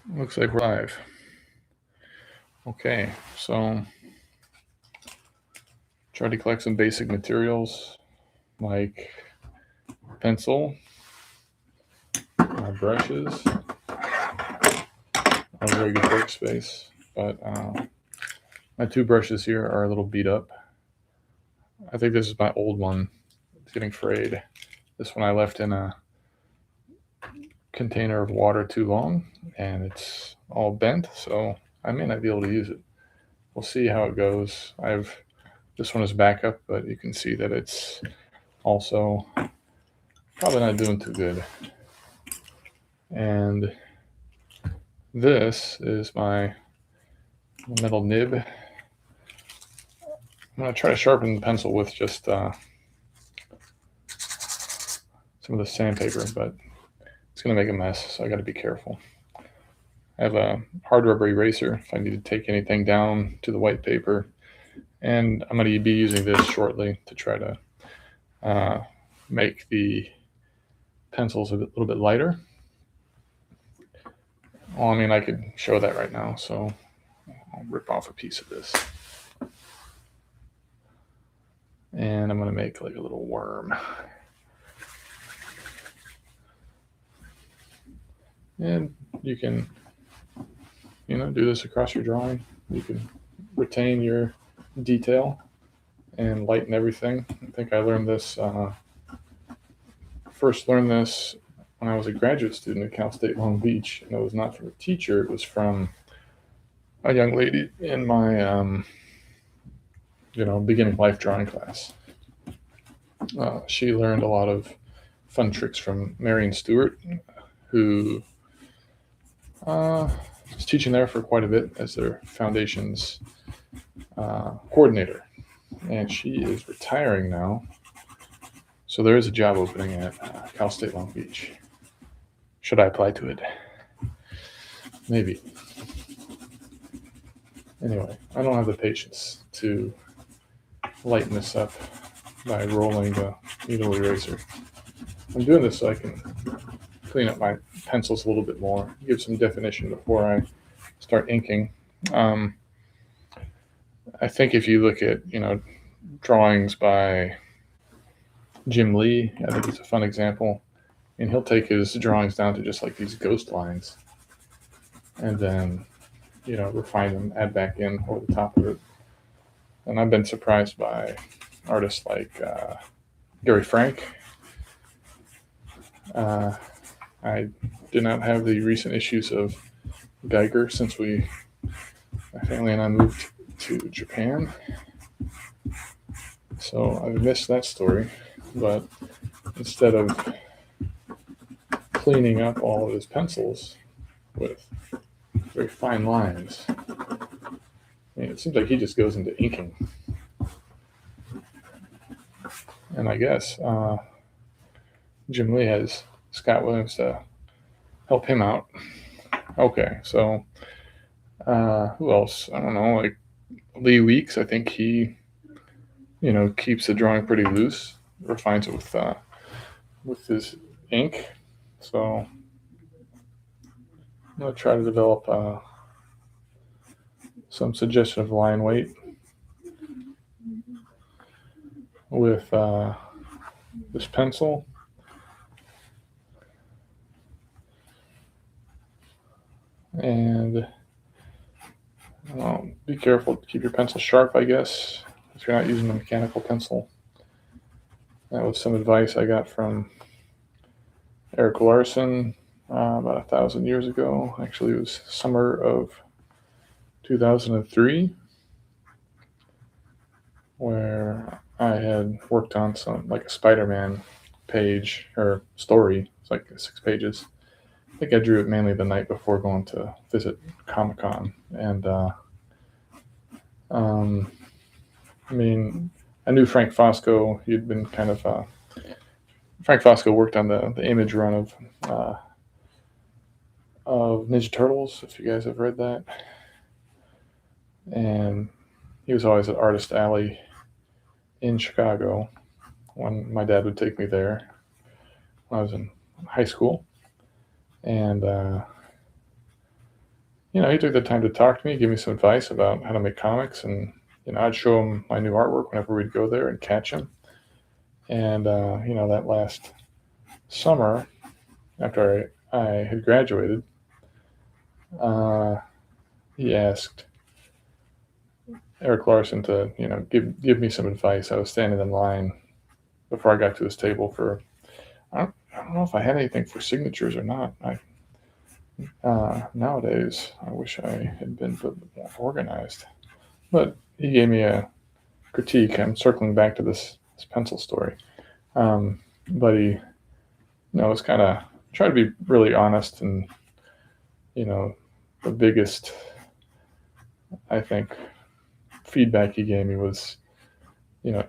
Looks like we're live. Okay, so try to collect some basic materials like pencil, brushes, a very good workspace, but my two brushes here are a little beat up. I think this is my old one. It's getting frayed. This one I left in a container of water too long, and it's all bent, so I may not be able to use it. We'll see how it goes. This one is backup, but you can see that it's also probably not doing too good. And this is my metal nib. I'm going to try to sharpen the pencil with just some of the sandpaper, but it's going to make a mess, so I got to be careful. I have a hard rubber eraser if I need to take anything down to the white paper, and I'm going to be using this shortly to try to make the pencils a little bit lighter. Well, I mean, I could show that right now, so I'll rip off a piece of this. And I'm going to make like a little worm. And you can, do this across your drawing. You can retain your detail and lighten everything. I think I learned this, first learned this when I was a graduate student at Cal State Long Beach, and it was not from a teacher, it was from a young lady in my, beginning life drawing class. She learned a lot of fun tricks from Marion Stewart, who was teaching there for quite a bit as their foundations coordinator. And she is retiring now. So there is a job opening at Cal State Long Beach. Should I apply to it? Maybe. Anyway, I don't have the patience to lighten this up by rolling the needle eraser. I'm doing this so I can clean up my pencils a little bit more, give some definition before I start inking. I think if you look at, drawings by Jim Lee, I think he's a fun example. And he'll take his drawings down to just like these ghost lines and then, refine them, add back in over the top of it. And I've been surprised by artists like Gary Frank. I did not have the recent issues of Geiger since my family and I moved to Japan. So I've missed that story, but instead of cleaning up all of his pencils with very fine lines, it seems like he just goes into inking. And I guess Jim Lee has Scott Williams to help him out. Okay, so who else? I don't know, like Lee Weeks. I think he, keeps the drawing pretty loose, refines it with his ink. So I'm gonna try to develop some suggestion of line weight with this pencil. And be careful to keep your pencil sharp, I guess, if you're not using a mechanical pencil. That was some advice I got from Eric Larson about 1,000 years ago. Actually, it was summer of 2003, where I had worked on like a Spider-Man page or story. It's like 6 pages. I think I drew it mainly the night before going to visit Comic-Con. And I knew Frank Fosco. He'd been kind of Frank Fosco worked on the image run of Ninja Turtles, if you guys have read that. And he was always at Artist Alley in Chicago when my dad would take me there when I was in high school. And he took the time to talk to me, give me some advice about how to make comics, and I'd show him my new artwork whenever we'd go there and catch him. And that last summer, after I had graduated, uh, he asked Eric Larson to give me some advice. I was standing in line before I got to his table for I don't know if I had anything for signatures or not. Nowadays, I wish I had been a bit more organized. But he gave me a critique. I'm circling back to this pencil story. But he, was kind of trying to be really honest, and the biggest, I think, feedback he gave me was,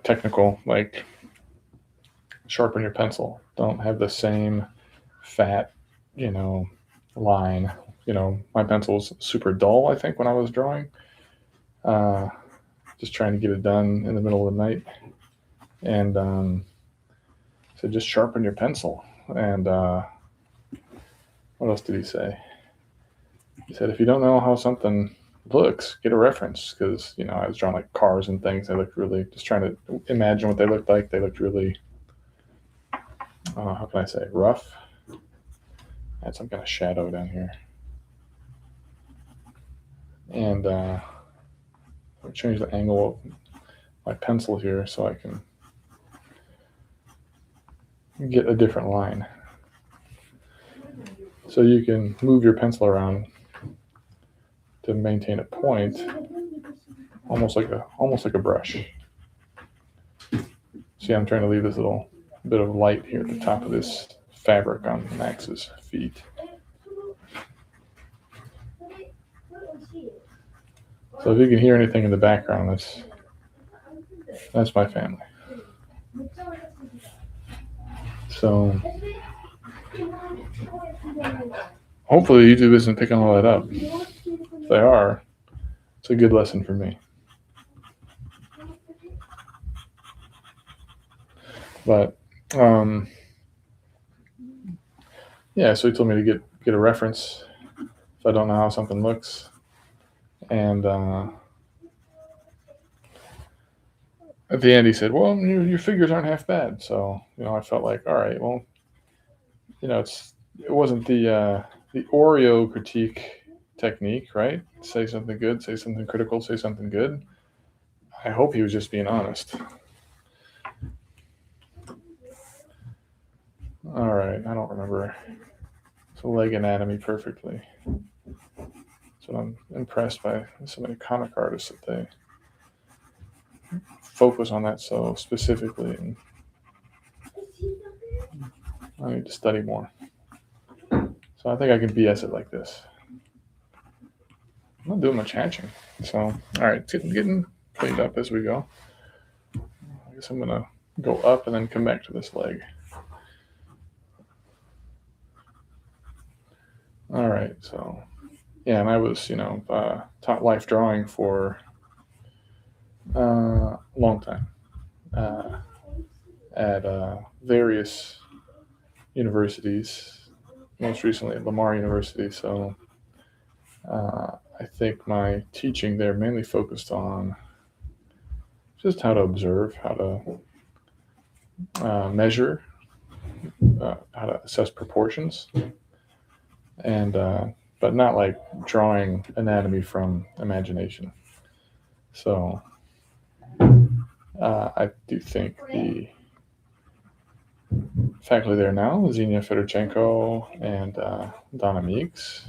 technical, like sharpen your pencil. Don't have the same fat, line. My pencil was super dull, I think, when I was drawing. Just trying to get it done in the middle of the night. And so just sharpen your pencil. And what else did he say? He said, if you don't know how something looks, get a reference. Because, I was drawing like cars and things. They looked really, just trying to imagine what they looked like. They looked really, how can I say, rough. I had some kind of shadow down here. And I'll change the angle of my pencil here so I can get a different line. So you can move your pencil around to maintain a point, almost like a brush. See, I'm trying to leave this little bit of light here at the top of this fabric on Max's feet. So if you can hear anything in the background, that's my family. So hopefully YouTube isn't picking all that up. If they are, it's a good lesson for me. But so he told me to get a reference if I don't know how something looks. And at the end, he said, well, your figures aren't half bad. So, I felt like, all right, well, it wasn't the Oreo critique technique, right? Say something good, say something critical, say something good. I hope he was just being honest. All right, I don't remember the leg anatomy perfectly. So I'm impressed by so many comic artists that they focus on that so specifically, and I need to study more. So I think I can BS it like this. I'm not doing much hatching. So, all right, it's getting cleaned up as we go. I guess I'm going to go up and then come back to this leg. All right, so, yeah, and I was, taught life drawing for a long time at various universities, most recently at Lamar University. So I think my teaching there mainly focused on just how to observe, how to measure, how to assess proportions, and but not like drawing anatomy from imagination. So I do think the faculty there now, Xenia Fedorchenko and Donna Meeks,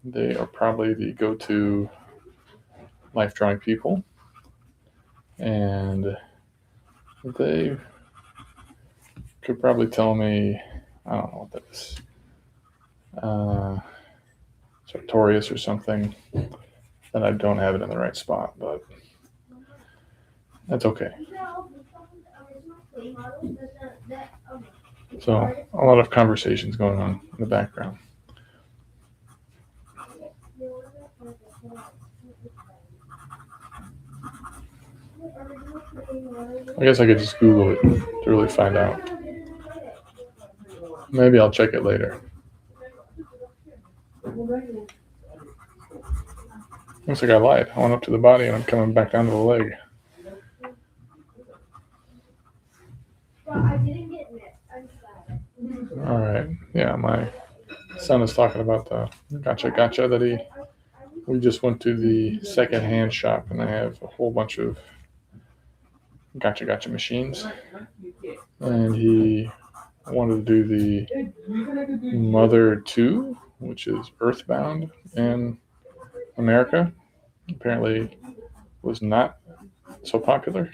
they are probably the go-to life drawing people, and they could probably tell me, I don't know what that is, Sartorius or something, that I don't have it in the right spot, but that's okay. So a lot of conversations going on in the background. I guess I could just Google it to really find out. Maybe I'll check it later. Looks like I lied. I went up to the body and I'm coming back down to the leg. All right. Yeah, my son is talking about the gotcha that we just went to the second-hand shop and they have a whole bunch of gotcha machines. And he wanted to do the Mother 2, which is Earthbound in America. Apparently was not so popular.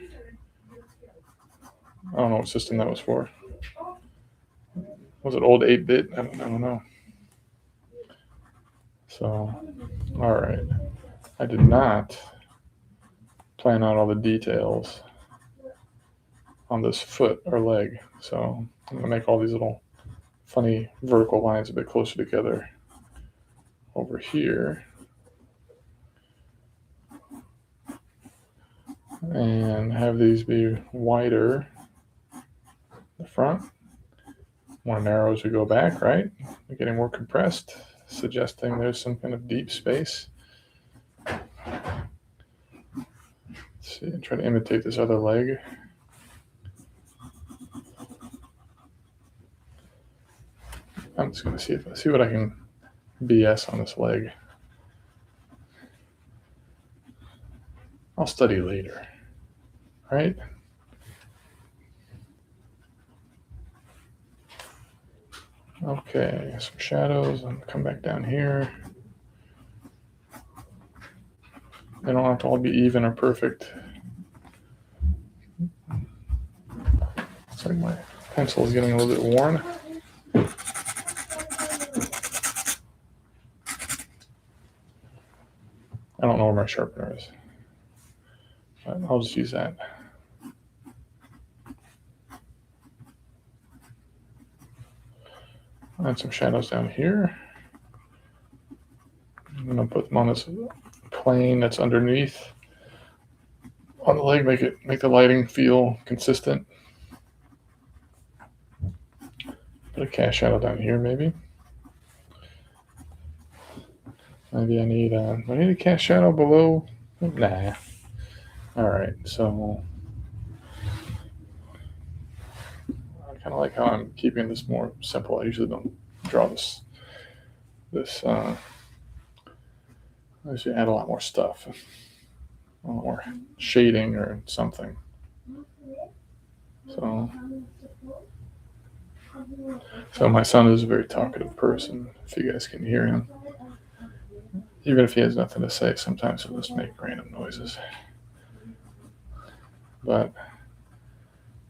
I don't know what system that was for. Was it old 8-bit? I don't know. So, all right. I did not plan out all the details on this foot or leg. So I'm going to make all these little funny vertical lines a bit closer together over here. And have these be wider the front, more narrow as we go back, right? They're getting more compressed, suggesting there's some kind of deep space. Let's see, try to imitate this other leg. I'm just going to see what I can BS on this leg. I'll study later, right? Okay, some shadows. I'm going to come back down here. They don't have to all be even or perfect. Looks like my pencil is getting a little bit worn. I don't know where my sharpener is, but I'll just use that. Add some shadows down here. I'm going to put them on this plane that's underneath on the leg, make the lighting feel consistent. Put a cast shadow down here, maybe. Maybe I need a cast shadow below. Nah. All right, so I kind of like how I'm keeping this more simple. I usually don't draw this. I usually add a lot more stuff, a lot more shading or something. So my son is a very talkative person. If you guys can hear him, even if he has nothing to say, sometimes he'll just make random noises. But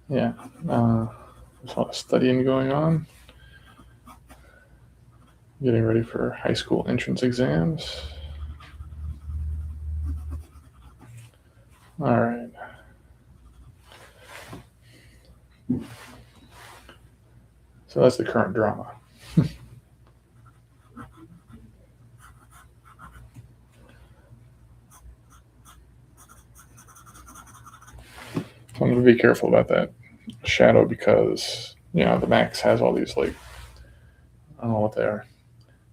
yeah, there's a lot of studying going on. Getting ready for high school entrance exams. All right. So that's the current drama. So I'm going to be careful about that shadow because, the Maxx has all these, I don't know what they are,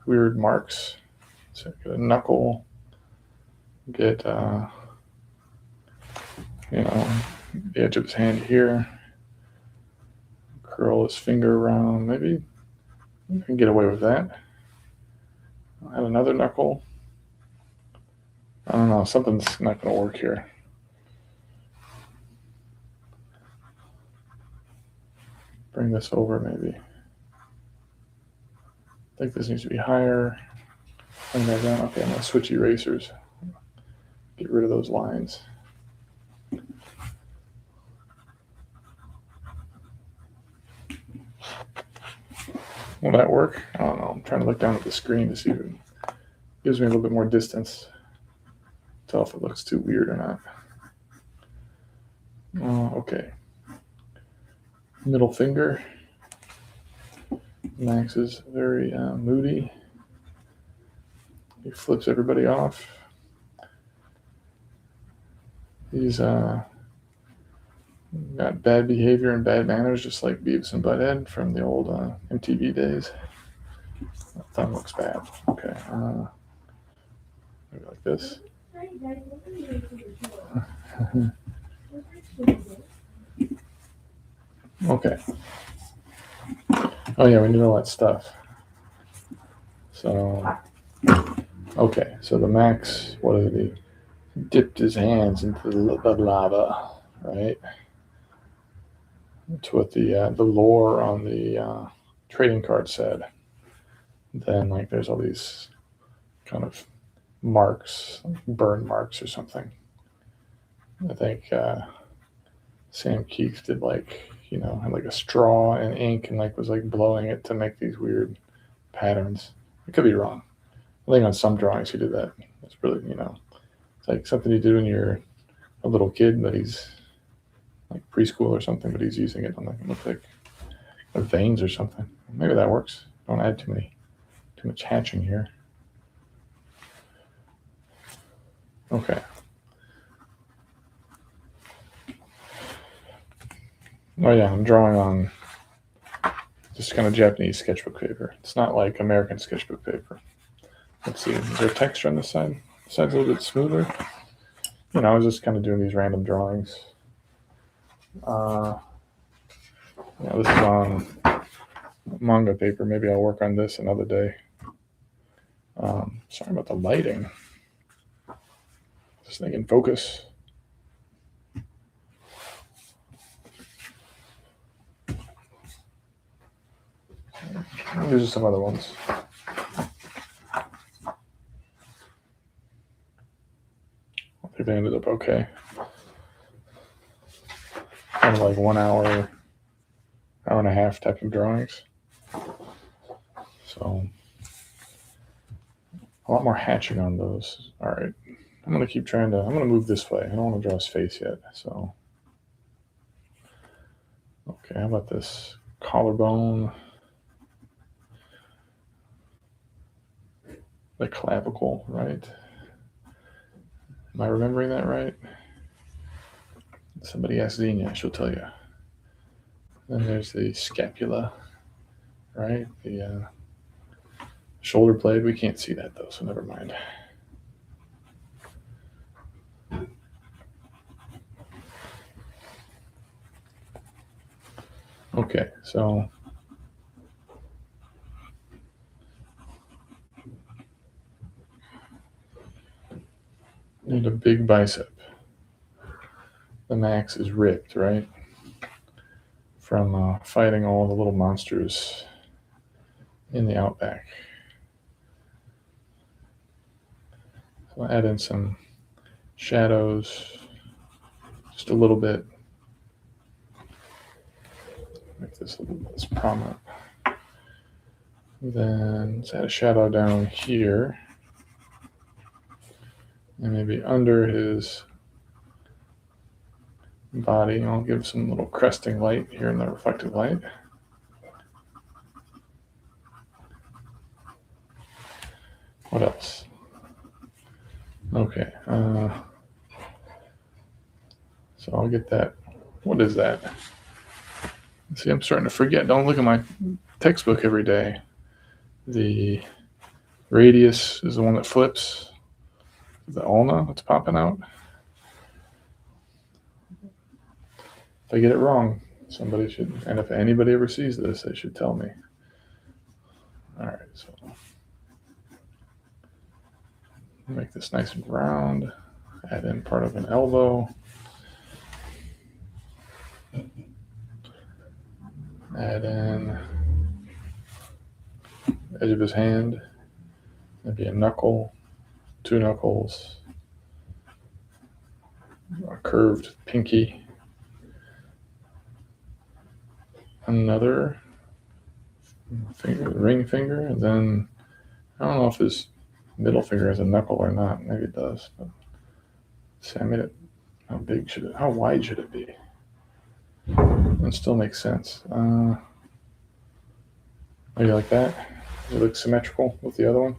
weird marks. So get a knuckle, get, the edge of his hand here, curl his finger around. Maybe I can get away with that. I'll add another knuckle. I don't know, something's not going to work here. Bring this over maybe. I think this needs to be higher. Bring that down. Okay, I'm going to switch erasers. Get rid of those lines. Will that work? I don't know. I'm trying to look down at the screen to see if it gives me a little bit more distance. Tell if it looks too weird or not. Okay. Middle finger. Max is very moody. He flips everybody off. He's got bad behavior and bad manners, just like Beavis and Butthead from the old MTV days. thumb looks bad. Okay. Maybe like this. Okay. Oh yeah, we need all that stuff. So, okay. So the Maxx, what did he? Dipped his hands into the lava, right? That's what the lore on the trading card said. Then like there's all these kind of marks, like burn marks or something. I think Sam Keith did like had like a straw and ink and like was like blowing it to make these weird patterns. I could be wrong. I think on some drawings he did that. It's really it's like something you do when you're a little kid, but he's like preschool or something, but he's using it on like it looks like veins or something. Maybe that works. Don't add too much hatching here. Okay. Oh yeah, I'm drawing on just kind of Japanese sketchbook paper. It's not like American sketchbook paper. Let's see, is there texture on this side? This side's a little bit smoother. I was just kind of doing these random drawings. This is on manga paper. Maybe I'll work on this another day. Sorry about the lighting. Just thinking focus. These are some other ones. I think they ended up okay. Kind of like 1 hour, hour and a half type of drawings. So a lot more hatching on those. All right. I'm going to keep I'm going to move this way. I don't want to draw his face yet. So, okay, how about this? Collarbone. The clavicle, right? Am I remembering that right? Somebody ask Xenia, she'll tell you. Then there's the scapula, right? The shoulder blade. We can't see that though, so never mind. Okay, so need a big bicep. The Maxx is ripped, right? From fighting all the little monsters in the outback. So I'll add in some shadows, just a little bit. Make this a little less prominent. Then let's add a shadow down here. And maybe under his body, I'll give some little cresting light here in the reflective light. What else? Okay, so I'll get that. What is that? See, I'm starting to forget. Don't look at my textbook every day. The radius is the one that flips. The ulna that's popping out. If I get it wrong, somebody should, and if anybody ever sees this, they should tell me. All right, so make this nice and round. Add in part of an elbow. Add in edge of his hand. Maybe a knuckle, 2 knuckles, a curved pinky, another finger, ring finger, and then I don't know if his middle finger has a knuckle or not. Maybe it does. But see, I made it. How wide should it be? It still makes sense. Maybe like that. Does it look symmetrical with the other one?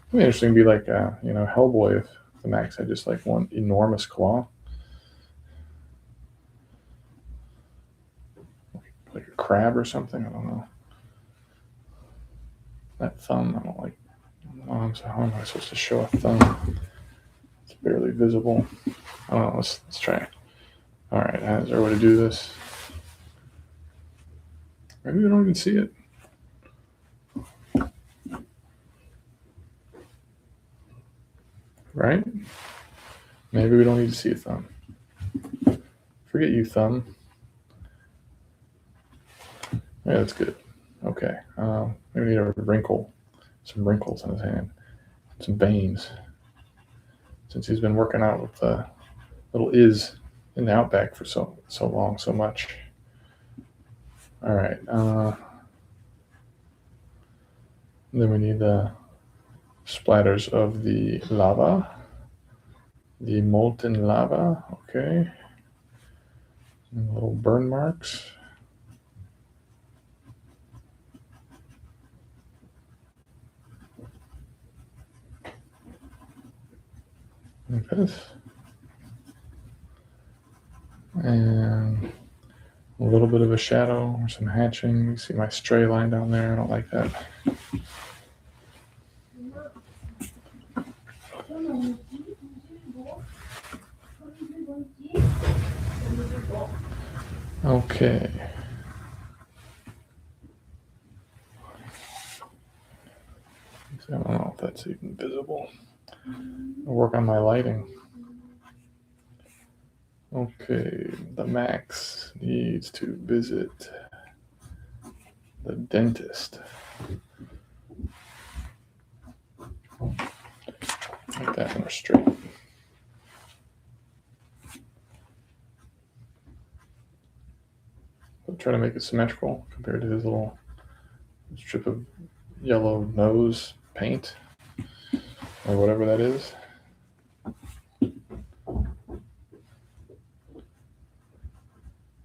It'd be interesting to be like, Hellboy if the Maxx had just like one enormous claw. Like a crab or something, I don't know. That thumb, I don't like. How am I supposed to show a thumb? It's barely visible. I don't know. Let's try it. All right, is there a way to do this? Maybe we don't even see it. Right? Maybe we don't need to see a thumb. Forget you, thumb. Yeah, that's good. Okay. Maybe we need a wrinkle, some wrinkles in his hand, some veins. Since he's been working out with little Iz in the outback for so long, so much. All right. Then we need the splatters of the lava, the molten lava. Okay. And little burn marks. Like this. And a little bit of a shadow or some hatching. You see my stray line down there. I don't like that. Okay. I don't know if that's even visible. I'll work on my lighting. Okay, the Maxx needs to visit the dentist. Like that one straight. I'll try to make it symmetrical compared to his little strip of yellow nose paint or whatever that is.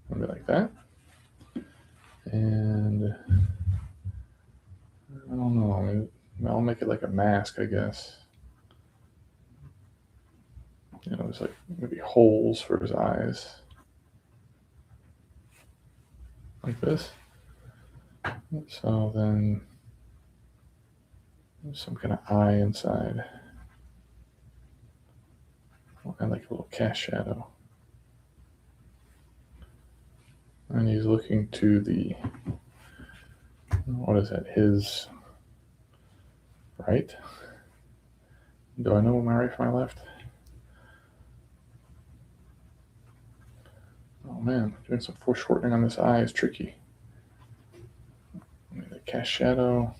Maybe like that. And I don't know. I'll make it like a mask, I guess. You know, there's like maybe holes for his eyes. Like this. So then there's some kind of eye inside. And like a little cast shadow. And he's looking to the, what is that, his right? Do I know my right from my left? Oh man, doing some foreshortening on this eye is tricky. The cast shadow.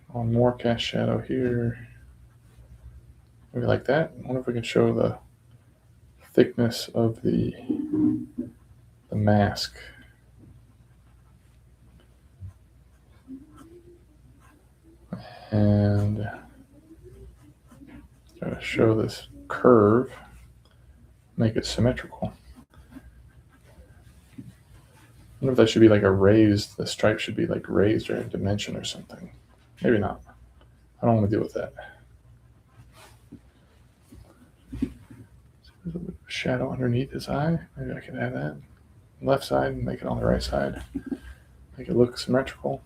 One more cast shadow here. Maybe like that. I wonder if we can show the thickness of the mask. And try to show this curve, make it symmetrical. I wonder if that should be like a raised, the stripe should be like raised or a dimension or something. Maybe not. I don't want to deal with that. There's a bit of shadow underneath his eye. Maybe I could add that. Left side and make it on the right side. Make it look symmetrical.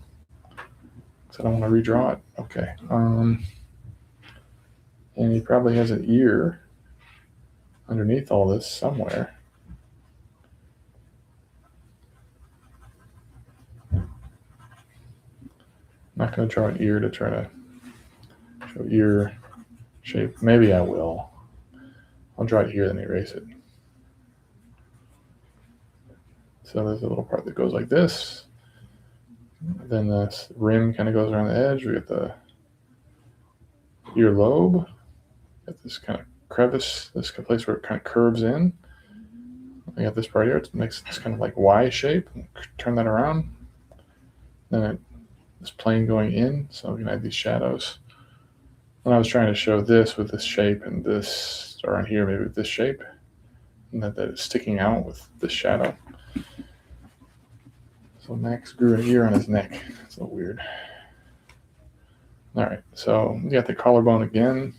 So I don't want to redraw it. Okay. And he probably has an ear underneath all this somewhere. I'm not going to draw an ear to try to show ear shape. Maybe I will. I'll draw it here, then erase it. So there's a little part that goes like this. Then the rim kind of goes around the edge. We get the earlobe. Got this kind of crevice, this place where it kind of curves in. I got this part here. It makes this kind of like Y shape. Turn that around. Then this plane going in. So we can add these shadows. And I was trying to show this with this shape and this around here, maybe with this shape. And that is sticking out with this shadow. So Max grew an ear on his neck. It's a little weird. All right, so we got the collarbone again.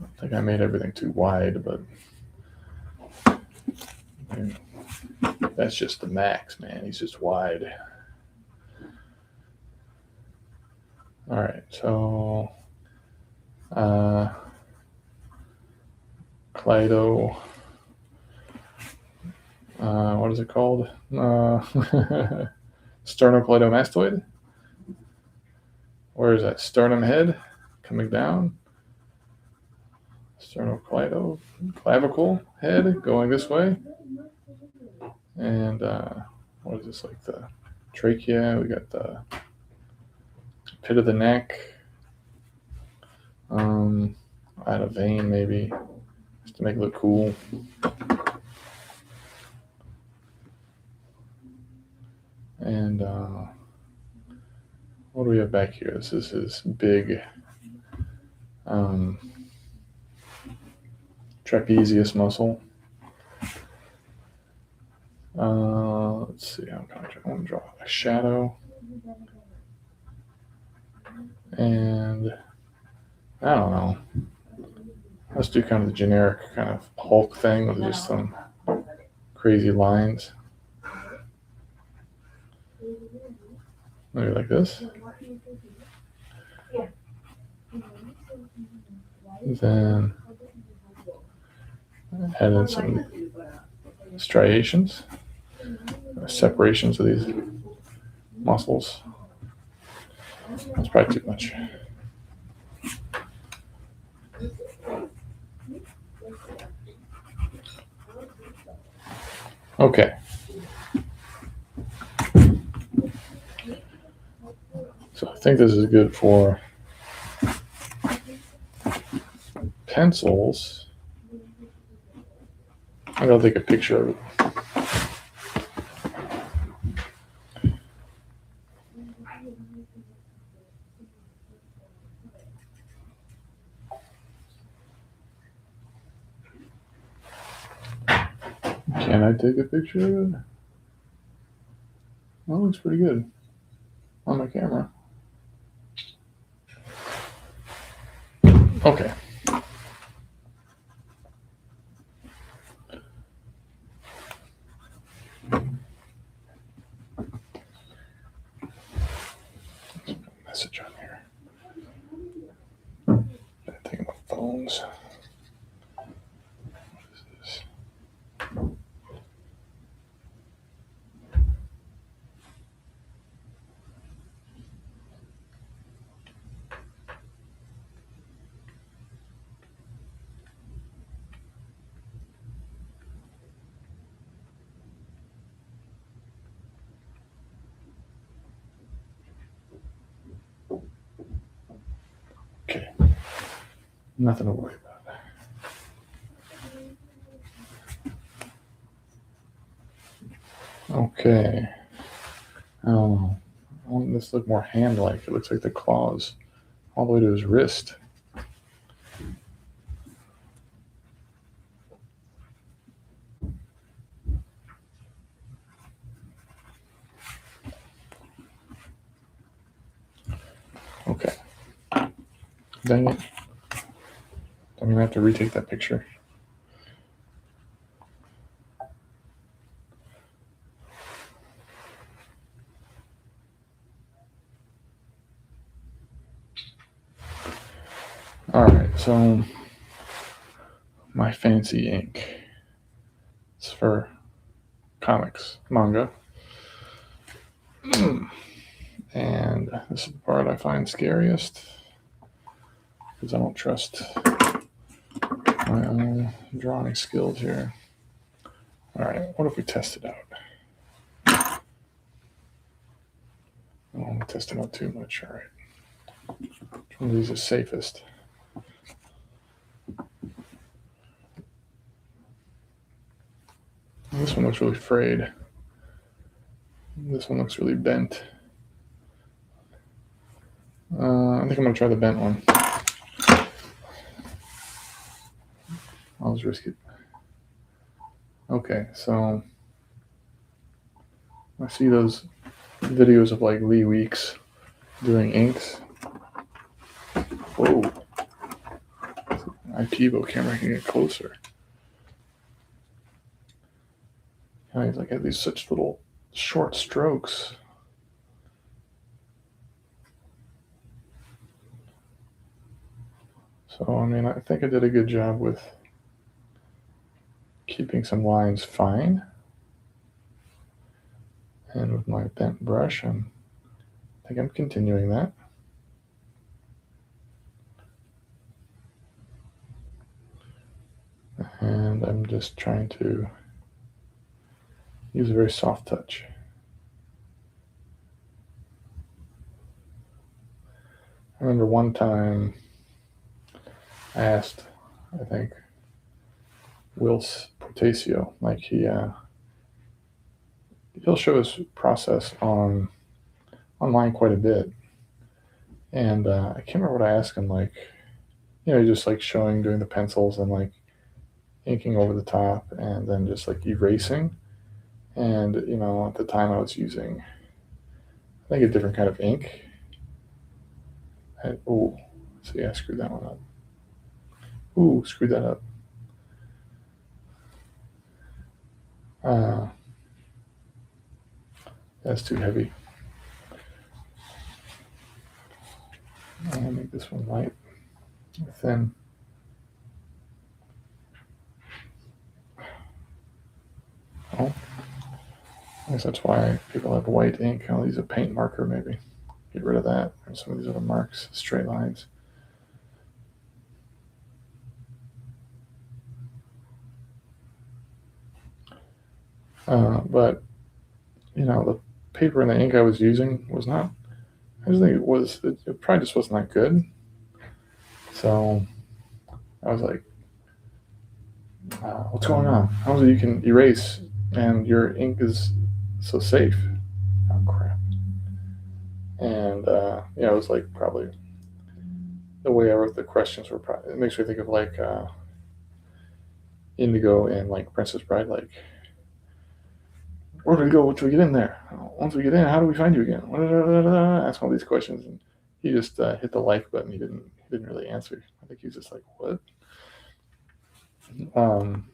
I think I made everything too wide, but that's just the Maxx, man. He's just wide. All right, so Clydo, what is it called? Sternocleidomastoid. Where is that? Sternum head coming down. Sternoclavicle head going this way. And what is this, like the trachea? We got the pit of the neck. Add a vein maybe, just to make it look cool. And what do we have back here? This is his big trapezius muscle. Let's see, I want to draw a shadow. And I don't know. Let's do kind of the generic kind of Hulk thing with just some crazy lines. Maybe like this. Then add in some striations, separations of these muscles. That's probably too much. Okay. So I think this is good for pencils. I'm going to take a picture of it. Can I take a picture of it? Well, it looks pretty good on my camera. Okay. Message on here. Bad thing about phones. What is this? Okay. Nothing to worry about. Okay. I want this to look more hand-like. It looks like the claws all the way to his wrist. Okay. Dang it. I'm going to have to retake that picture. All right, so my fancy ink. It's for comics, manga. And this is the part I find scariest because I don't trust my own drawing skills here. All right, what if we test it out? I don't want to test it out too much. All right. Which one of these is safest? This one looks really frayed. This one looks really bent. I think I'm going to try the bent one. I'll just risk it. Okay, so I see those videos of like Lee Weeks doing inks. Whoa. My Pivo camera can get closer. And he's like, have these such little short strokes. So, I mean, I think I did a good job with keeping some lines fine. And with my bent brush, I think I'm continuing that. And I'm just trying to use a very soft touch. I remember one time I asked, I think, Wills Portacio, like he'll show his process online quite a bit. And I can't remember what I asked him, like, just like showing, doing the pencils and like inking over the top and then just like erasing. And, at the time I was using, I think, a different kind of ink. Oh, see, I screwed that one up. Ooh, screwed that up. Uh, that's too heavy. I'll make this one light, thin. Oh, I guess that's why people have white ink. I'll use a paint marker maybe. Get rid of that. And some of these other marks, straight lines. But the paper and the ink I was using was not. I just think it probably just wasn't that good. So I was like, "What's going on? How is it you can erase and your ink is so safe?" Oh crap! And it was like probably the way I wrote the questions were. Probably, it makes me think of like Indigo and like Princess Bride, like, where do we go? Once we get in there? Once we get in, how do we find you again? Ask all these questions, and he just hit the like button. He didn't really answer. I think he was just like, what? Um,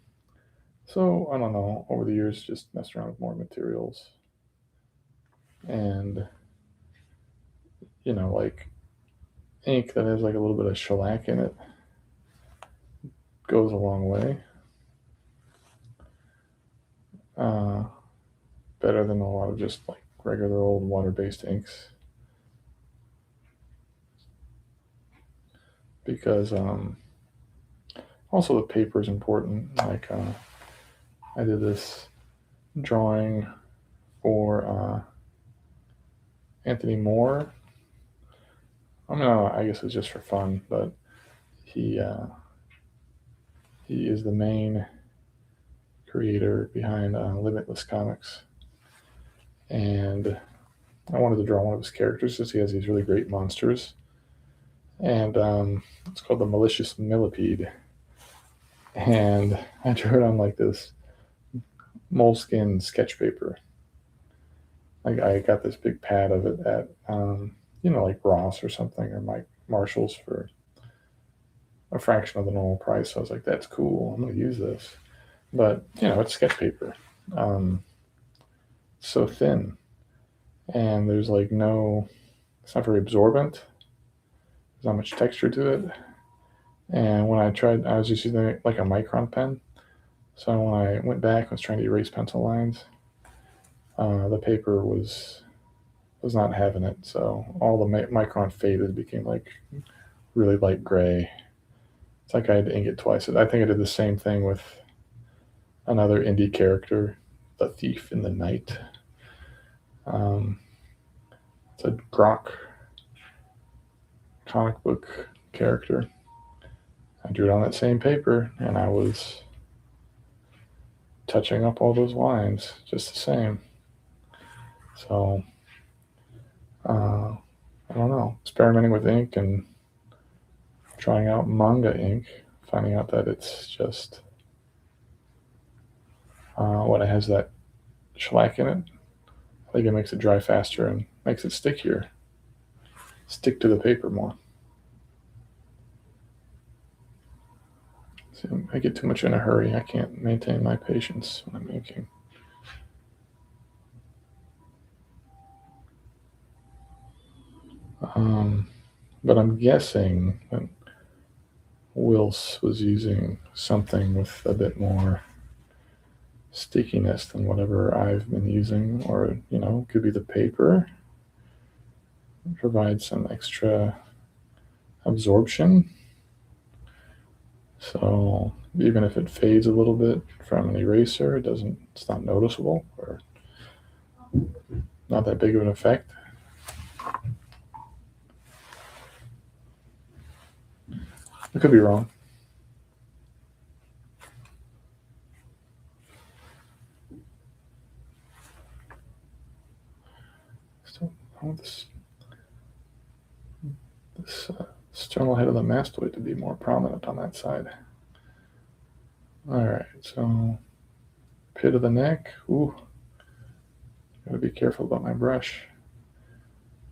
so I don't know. Over the years, just messed around with more materials, and like ink that has like a little bit of shellac in it goes a long way. Uh, Better than a lot of just like regular old water-based inks, because also the paper is important. Like I did this drawing for Anthony Moore. I mean, I guess it's just for fun, but he uh, he is the main creator behind Limitless Comics, and I wanted to draw one of his characters because he has these really great monsters, and it's called the Malicious Millipede, and I drew it on like this moleskin sketch paper. Like I got this big pad of it at like Ross or something, or Mike Marshalls for a fraction of the normal price. So I was like, that's cool. I'm going to use this. But, it's sketch paper. Um, so thin. And there's like it's not very absorbent. There's not much texture to it. And when I tried, I was just using like a micron pen. So when I went back and was trying to erase pencil lines, the paper was not having it. So all the micron faded, became like really light gray. It's like I had to ink it twice. I think I did the same thing with another indie character, the Thief in the Night. Um, it's a Grok comic book character. I drew it on that same paper, and I was touching up all those lines just the same. So, I don't know, experimenting with ink and trying out manga ink, finding out that it's just when it has that shellac in it, I think it makes it dry faster and makes it stick to the paper more. See, I get too much in a hurry. I can't maintain my patience when I'm inking. But I'm guessing that Wills was using something with a bit more stickiness than whatever I've been using, or could be the paper. Provide some extra absorption. So even if it fades a little bit from an eraser, it's not noticeable or not that big of an effect. I could be wrong. So I want this sternal head of the mastoid to be more prominent on that side. All right, so pit of the neck. Ooh, gotta be careful about my brush.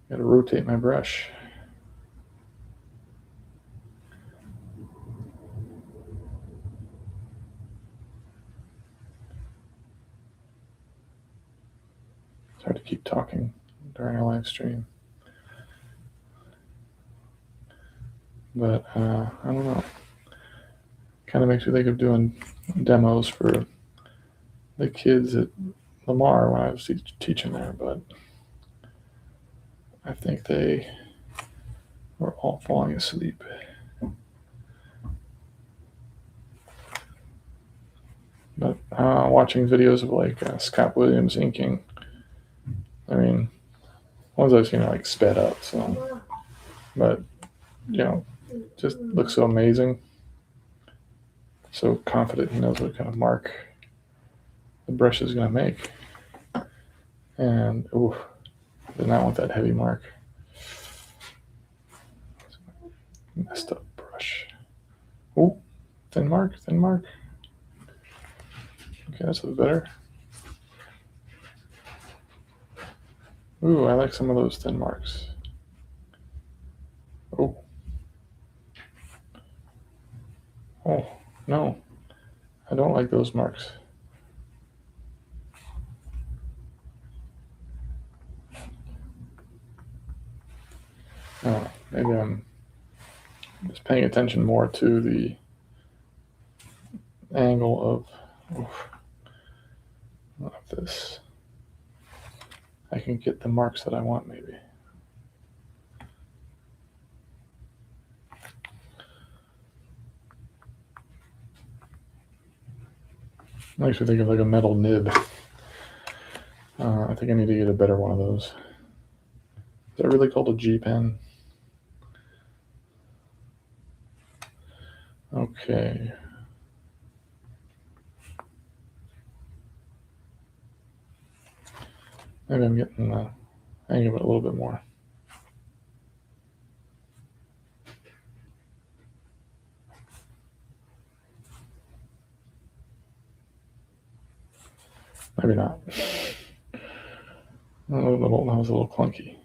Gotta rotate my brush. It's hard to keep talking during a live stream. But I don't know. Kind of makes me think of doing demos for the kids at Lamar when I was teaching there, but I think they were all falling asleep. But watching videos of like Scott Williams inking, I mean, ones I've seen are like sped up, so, but just looks so amazing. So confident he knows what kind of mark the brush is going to make. And, ooh, did not want that heavy mark. Messed up brush. Ooh, thin mark. Okay, that's a little better. Ooh, I like some of those thin marks. Oh, no, I don't like those marks. Maybe I'm just paying attention more to the angle of this. I can get the marks that I want, maybe. Makes me think of like a metal nib. I think I need to get a better one of those. Is that really called a G pen? Okay. Maybe I'm getting the hang of it a little bit more. Maybe not. That was a little clunky.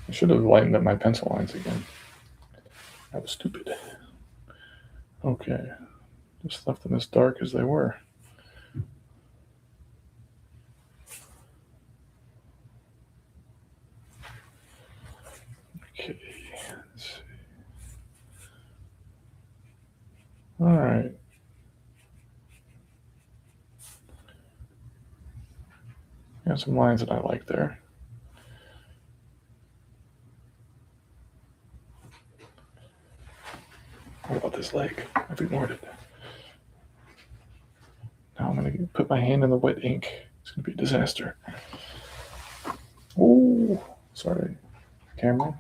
I should have lightened up my pencil lines again. That was stupid. Okay. Just left them as dark as they were. Okay. Let's see. All right. Got some lines that I like there. What about this leg? I've ignored it. Now I'm going to put my hand in the wet ink. It's going to be a disaster. Oh, sorry, camera.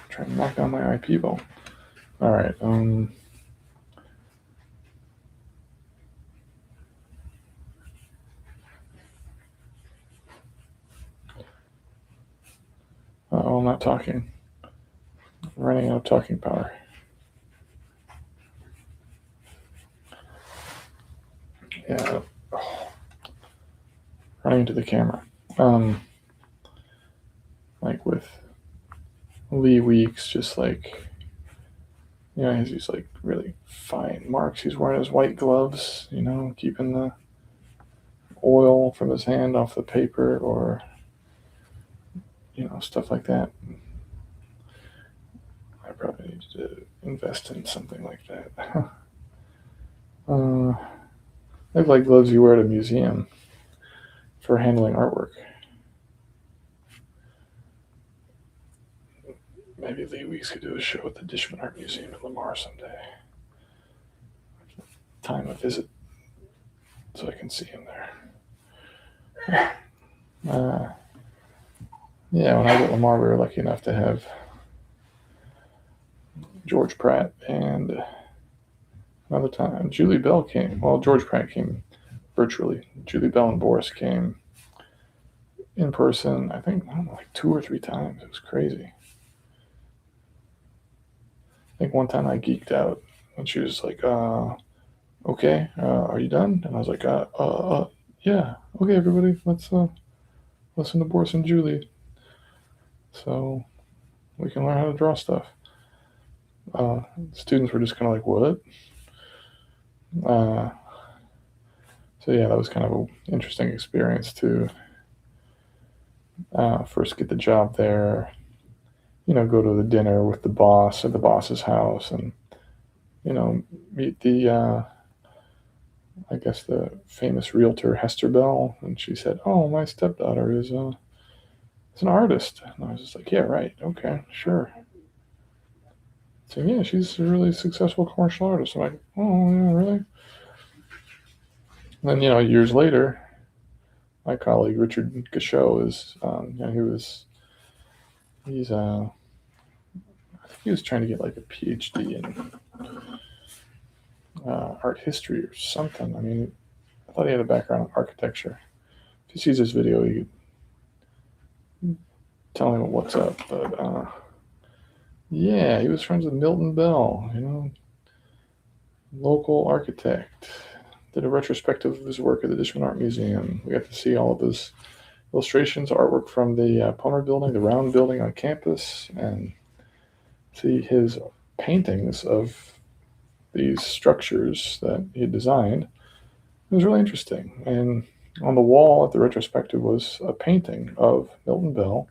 Trying to knock down my IP ball. All right. I'm not talking. I'm running out of talking power. Yeah. Running into the camera. Like with Lee Weeks, just like, he has these like really fine marks. He's wearing his white gloves, keeping the oil from his hand off the paper, or stuff like that. I probably need to invest in something like that. They have like gloves you wear at a museum for handling artwork. Maybe Lee Weeks could do a show at the Dishman Art Museum in Lamar someday. Time a visit so I can see him there. Yeah, when I was at Lamar, we were lucky enough to have George Pratt and another time Julie Bell came. Well, George Pratt came virtually. Julie Bell and Boris came in person, I think, like 2 or 3 times. It was crazy. I think one time I geeked out when she was like, okay, are you done? And I was like, yeah, okay, everybody, let's listen to Boris and Julie so we can learn how to draw stuff. Students were just kind of like, what? So yeah, that was kind of an interesting experience to first get the job there, go to the dinner with the boss at the boss's house and, meet the, I guess the famous realtor Hester Bell. And she said, oh, my stepdaughter is an artist. And I was just like, yeah, right. Okay, sure. So yeah, she's a really successful commercial artist. I'm like, oh, yeah, really? And then, years later, my colleague Richard Gachot is, he's I think he was trying to get like a PhD in art history or something. I mean, I thought he had a background in architecture. If he sees this video, you could tell him what's up. But yeah, he was friends with Milton Bell, local architect. Did a retrospective of his work at the Dishman Art Museum. We got to see all of his illustrations, artwork from the Palmer Building, the Round Building on campus, and see his paintings of these structures that he had designed. It was really interesting. And on the wall at the retrospective was a painting of Milton Bell.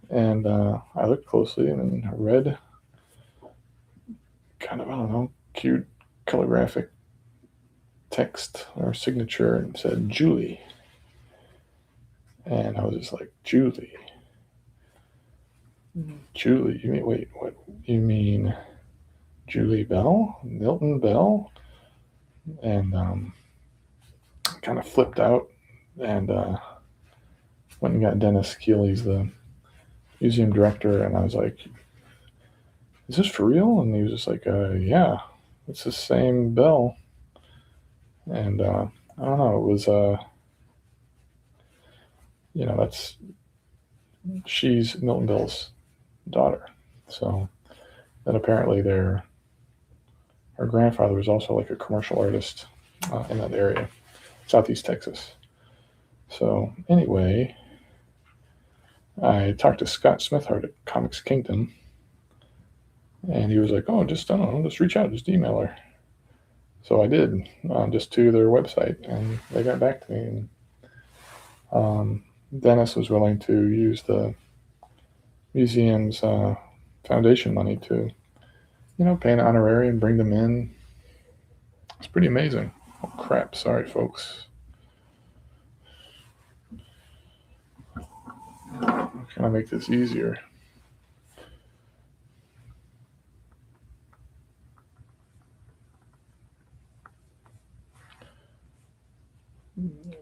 And I looked closely and I read kind of, I don't know, cute calligraphic text or signature and said, Julie. And I was just like, Julie? Julie? You mean, wait, what? You mean Julie Bell? Milton Bell? And kind of flipped out and went and got Dennis Keel. He's the museum director. And I was like, is this for real? And he was just like, yeah, it's the same Bell. And I don't know, it was, she's Milton Bell's daughter. So then apparently her grandfather was also like a commercial artist in that area, Southeast Texas. So anyway, I talked to Scott Smithart at Comics Kingdom, and he was like, oh, just reach out, just email her. So I did, just to their website, and they got back to me. And Dennis was willing to use the museum's foundation money to, pay an honorarium, bring them in. It's pretty amazing. Oh, crap. Sorry, folks. How can I make this easier?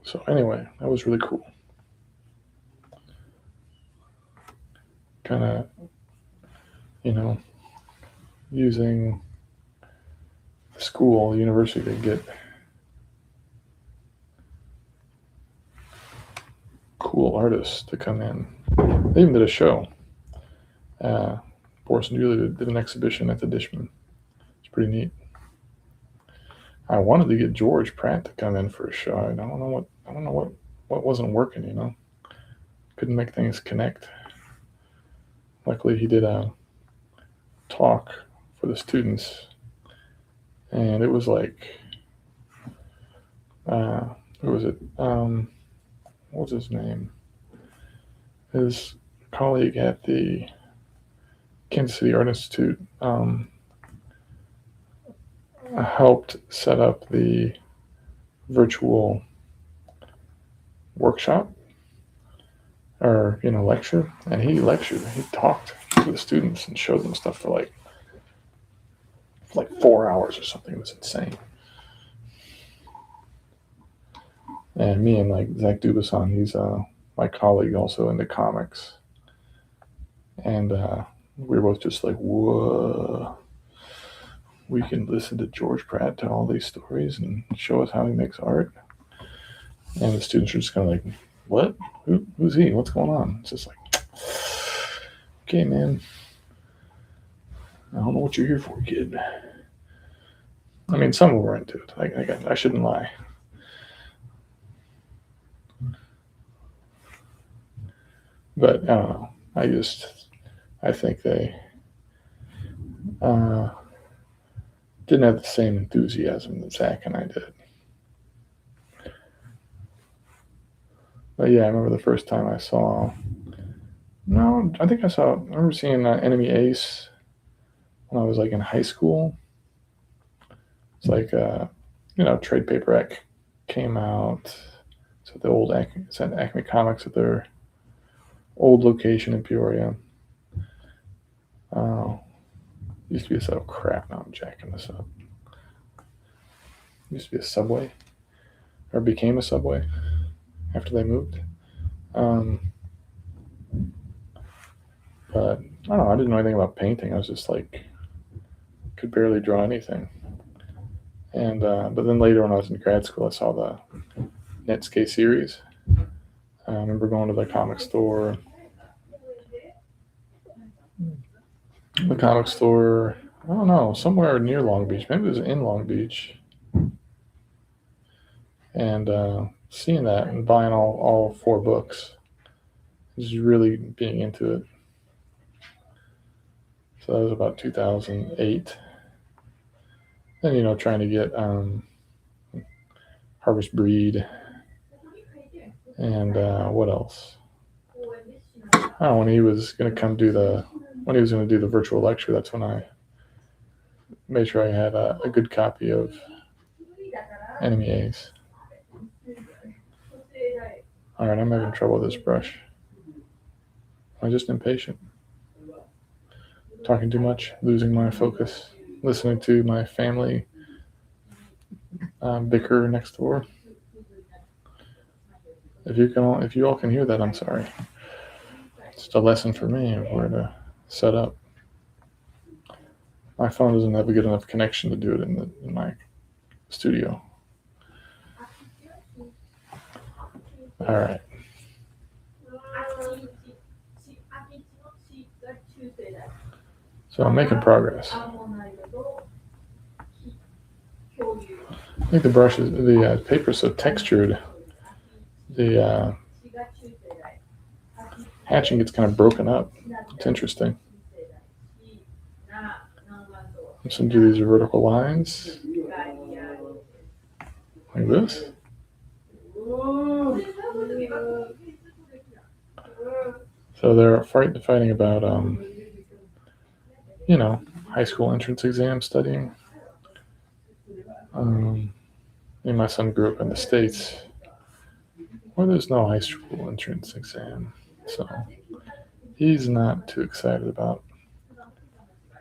So anyway, that was really cool. Kind of, using the school, the university to get cool artists to come in. They even did a show. Boris and Julie did an exhibition at the Dishman. It's pretty neat. I wanted to get George Pratt to come in for a show. I don't know what wasn't working, Couldn't make things connect. Luckily, he did a talk for the students, and it was like, who was it? What was his name? His colleague at the Kansas City Art Institute helped set up the virtual workshop or lecture, and he talked to the students and showed them stuff for like 4 hours or something. It was insane. And me and like Zach Dubason, he's my colleague also into comics, and we were both just like, whoa, we can listen to George Pratt tell all these stories and show us how he makes art. And the students are just kind of like, what? Who's he? What's going on? It's just like, okay, man. I don't know what you're here for, kid. I mean, some were into it. I shouldn't lie. But I don't know. I think they didn't have the same enthusiasm that Zach and I did. But yeah, I remember the first time I saw. No, I remember seeing Enemy Ace when I was like in high school. It's like, Trade Paperback came out. So the old Acme Comics at their old location in Peoria. Used to be a set of crap. Now I'm jacking this up. Used to be a Subway, or became a Subway after they moved. But I don't know. I didn't know anything about painting. I was just like, could barely draw anything. And but then later when I was in grad school, I saw the Netscape series. I remember going to the comic store. I don't know, somewhere near Long Beach. Maybe it was in Long Beach. And seeing that and buying all 4 books, just really being into it. So that was about 2008. Then, trying to get Harvest Breed and what else? Oh, when he was going to do the virtual lecture, that's when I made sure I had a good copy of Enemy Ace. All right, I'm having trouble with this brush. I'm just impatient. Talking too much, losing my focus, listening to my family bicker next door. If you all can hear that, I'm sorry. It's just a lesson for me of where to set up. My phone doesn't have a good enough connection to do it in my studio. All right. So I'm making progress. I think the paper's so textured, the hatching gets kind of broken up. It's interesting. I'm just going to do these vertical lines like this. So they're fighting about high school entrance exam studying. My son grew up in the States where there's no high school entrance exam, so he's not too excited about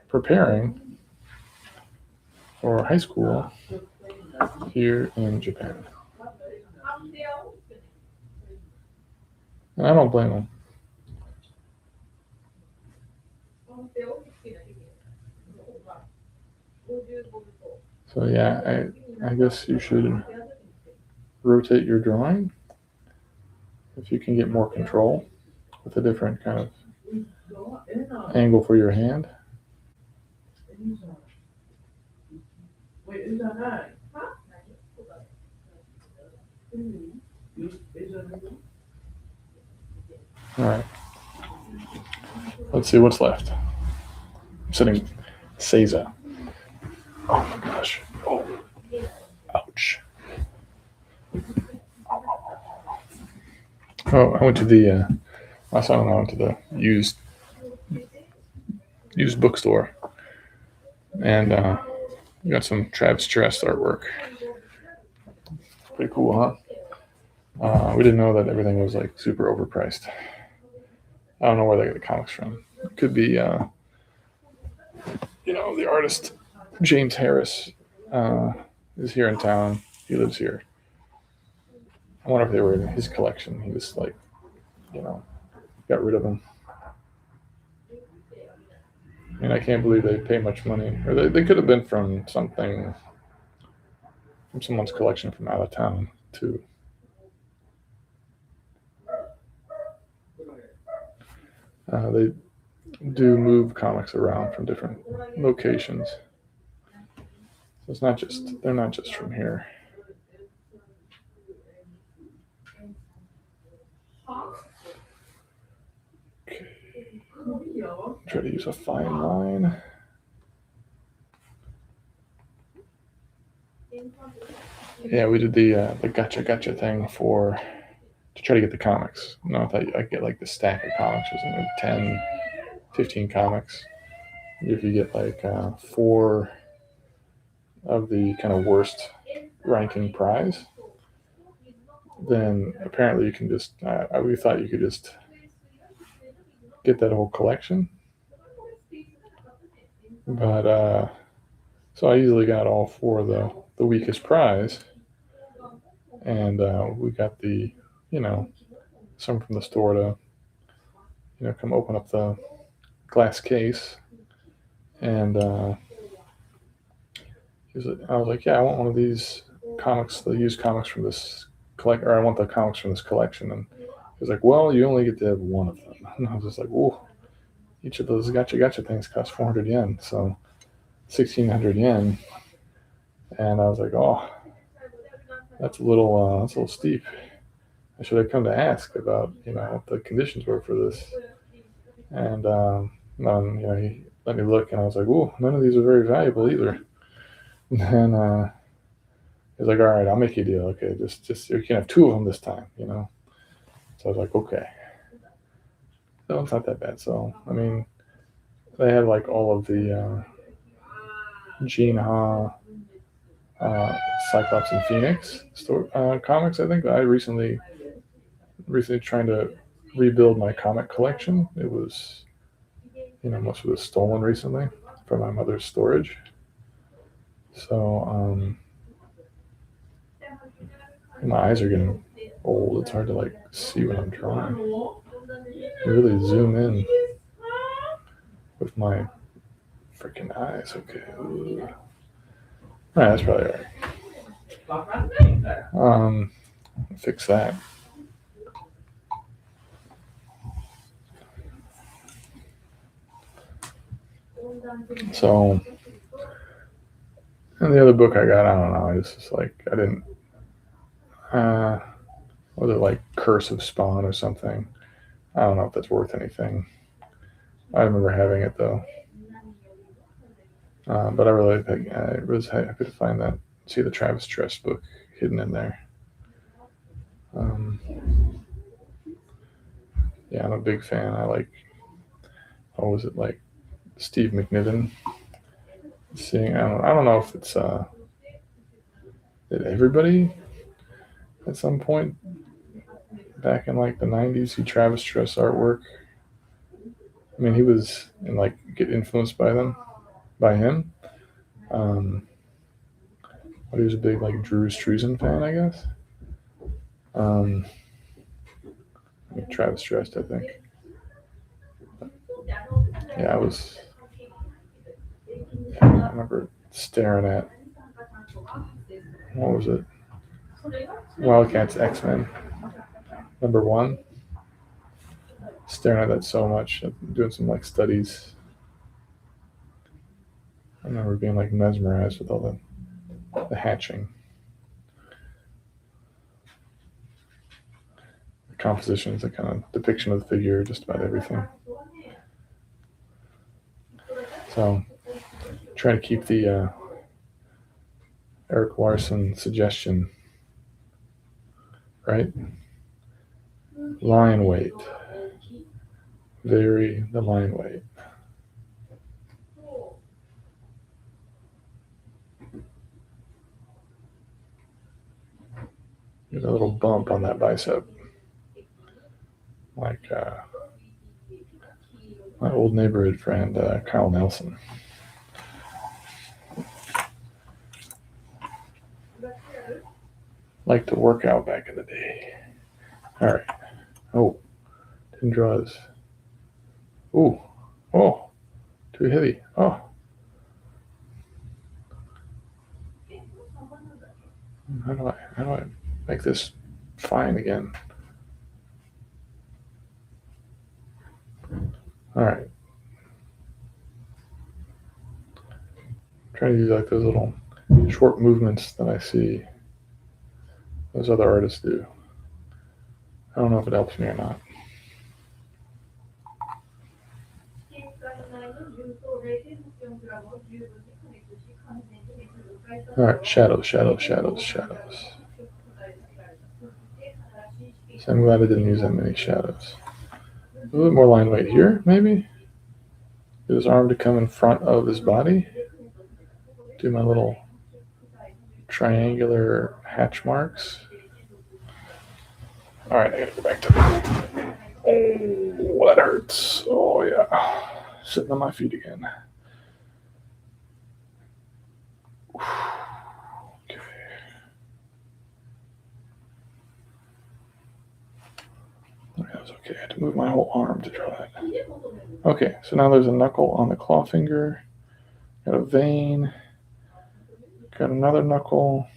preparing for high school here in Japan. And I don't blame him. So yeah, I guess you should rotate your drawing if you can get more control with a different kind of angle for your hand. All right. Let's see what's left. I'm sitting Seiza. Oh my gosh. Oh. Ouch. Oh, I went to the My son and I went to the used bookstore, and we got some Travis Trest artwork. Pretty cool, huh? We didn't know that everything was like super overpriced. I don't know where they get the comics from. It could be, the artist James Harris is here in town. He lives here. I wonder if they were in his collection. He was like, got rid of them. I mean, I can't believe they pay much money. Or they could have been from someone's collection from out of town, too. They do move comics around from different locations. So they're not just from here. Okay. Try to use a fine line. Yeah, we did the gotcha thing to try to get the comics. I thought I'd get like the stack of comics, was like 10, 15 comics. If you get like 4 of the kind of worst ranking prize, then apparently you can just, we thought you could just get that whole collection. But so I easily got all 4 of the weakest prize, and we got the, some from the store to, come open up the glass case, and I was like, yeah, I want one of these comics, the used comics from this or I want the comics from this collection. And he was like, well, you only get to have one of them. And I was just like, whoa, each of those gotcha things cost 400 yen, so 1,600 yen. And I was like, oh, that's a little steep. I should have come to ask about, what the conditions were for this. And he let me look, and I was like, oh, none of these are very valuable either. And then he's like, all right, I'll make you a deal. Okay, just you can have 2 of them this time, So I was like, okay. So it's not that bad. So, I mean, they had like all of the Gene Ha, Cyclops and Phoenix comics, I think. I recently trying to rebuild my comic collection. It was, most of it was stolen recently from my mother's storage. So, my eyes are getting old. It's hard to like see what I'm drawing. I really zoom in with my freaking eyes. Okay. All right, that's probably all right. Fix that. So, and the other book I got, I don't know. It's just like I didn't. Was it like Curse of Spawn or something? I don't know if that's worth anything. I remember having it though. But I really think I was happy to find that. See the Travis Trest book hidden in there. Yeah, I'm a big fan. I like. What was it like? Steve McNiven. Seeing, I don't know if it's did everybody at some point back in like the 90s see Travis Trest artwork. I mean, he was get influenced by him. But he was a big like Drew Struzan fan, I guess. Travis Trest, I think. Yeah, I remember staring at, what was it? Wildcats X-Men #1. Staring at that so much, doing some like studies. I remember being like mesmerized with all the hatching. The compositions, the kind of depiction of the figure, just about everything. So try to keep the Eric Larson suggestion, right? Lie in wait. vary the line weight. Get a little bump on that bicep, like my old neighborhood friend, Kyle Nelson. Liked to work out back in the day. All right. Oh, 10 draws. Ooh. Oh, too heavy. Oh. How do I make this fine again? All right. Trying to use like those little short movements that I see those other artists do. I don't know if it helps me or not. All right, shadows. So I'm glad I didn't use that many shadows. A little bit more line weight here, maybe. Get his arm to come in front of his body. Do my little triangular hatch marks. All right, I gotta go back to that. Oh, that hurts. Oh, yeah. Sitting on my feet again. Okay. That was okay. I had to move my whole arm to draw that. Okay, so now there's a knuckle on the claw finger. Got a vein. Got another knuckle.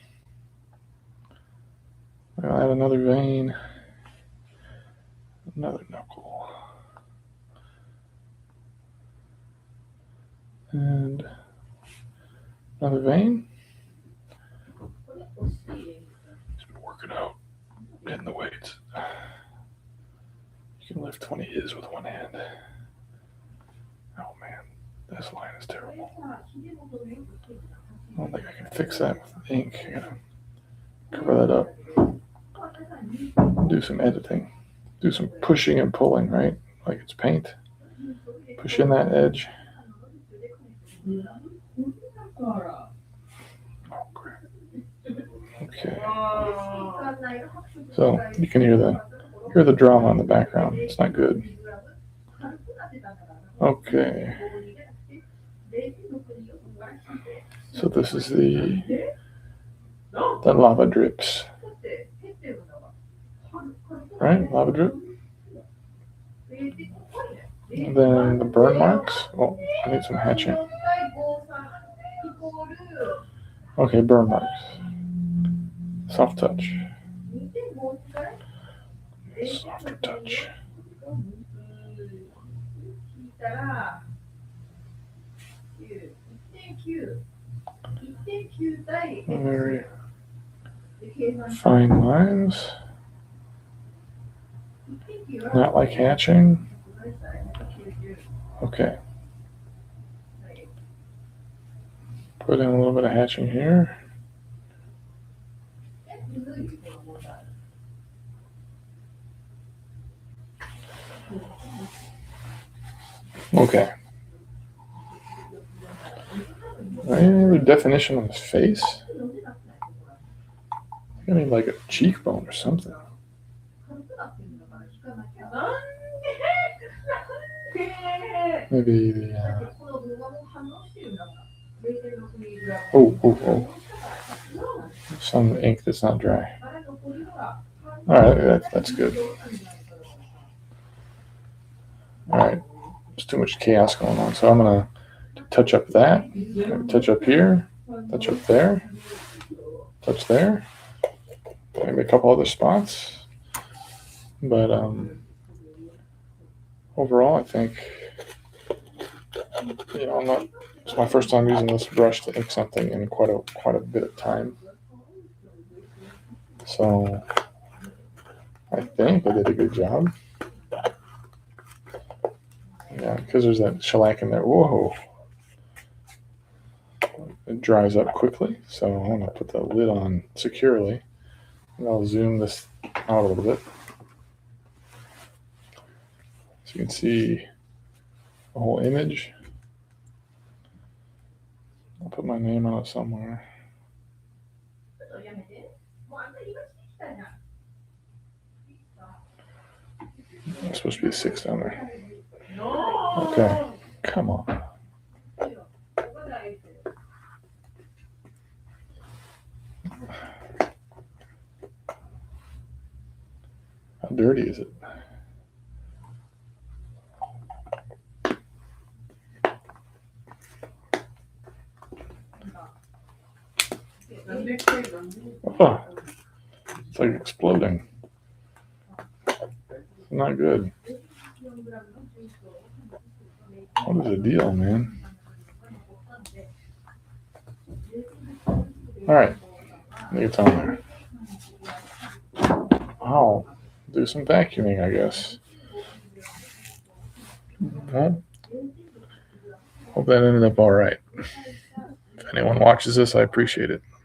I'll add another vein. Another knuckle. And another vein. Just been working out, getting the weights. You can lift 20 is with one hand. Oh man, this line is terrible. I don't think I can fix that with ink. I gotta cover that up. Do some editing. Do some pushing and pulling, right? Like it's paint. Push in that edge. Oh, crap. Okay. So you can hear the drama in the background. It's not good. Okay. So this is the lava drips. Right? Lava drip. And then the burn marks. Oh, I need some hatching. Okay, burn marks. Soft touch. Softer touch. Very fine lines. Not like hatching. Okay. Put in a little bit of hatching here. Okay. Any other definition on his face? I need like a cheekbone or something. Maybe the. Oh. Some ink that's not dry. All right, that's good. All right, there's too much chaos going on, so I'm gonna touch up that, touch up here, touch up there, touch there, maybe a couple other spots, but overall, I think it's my first time using this brush to ink something in quite a bit of time. So I think I did a good job. Yeah, because there's that shellac in there. Whoa. It dries up quickly, so I want to put the lid on securely. And I'll zoom this out a little bit. This you can see the whole image. I'll put my name on it somewhere. There's supposed to be a 6 down there. Okay, come on. How dirty is it? Oh, it's like exploding. It's not good. What is the deal, man? All right, I think it's on there. I'll do some vacuuming, I guess. Well, hope that ended up all right. If anyone watches this, I appreciate it.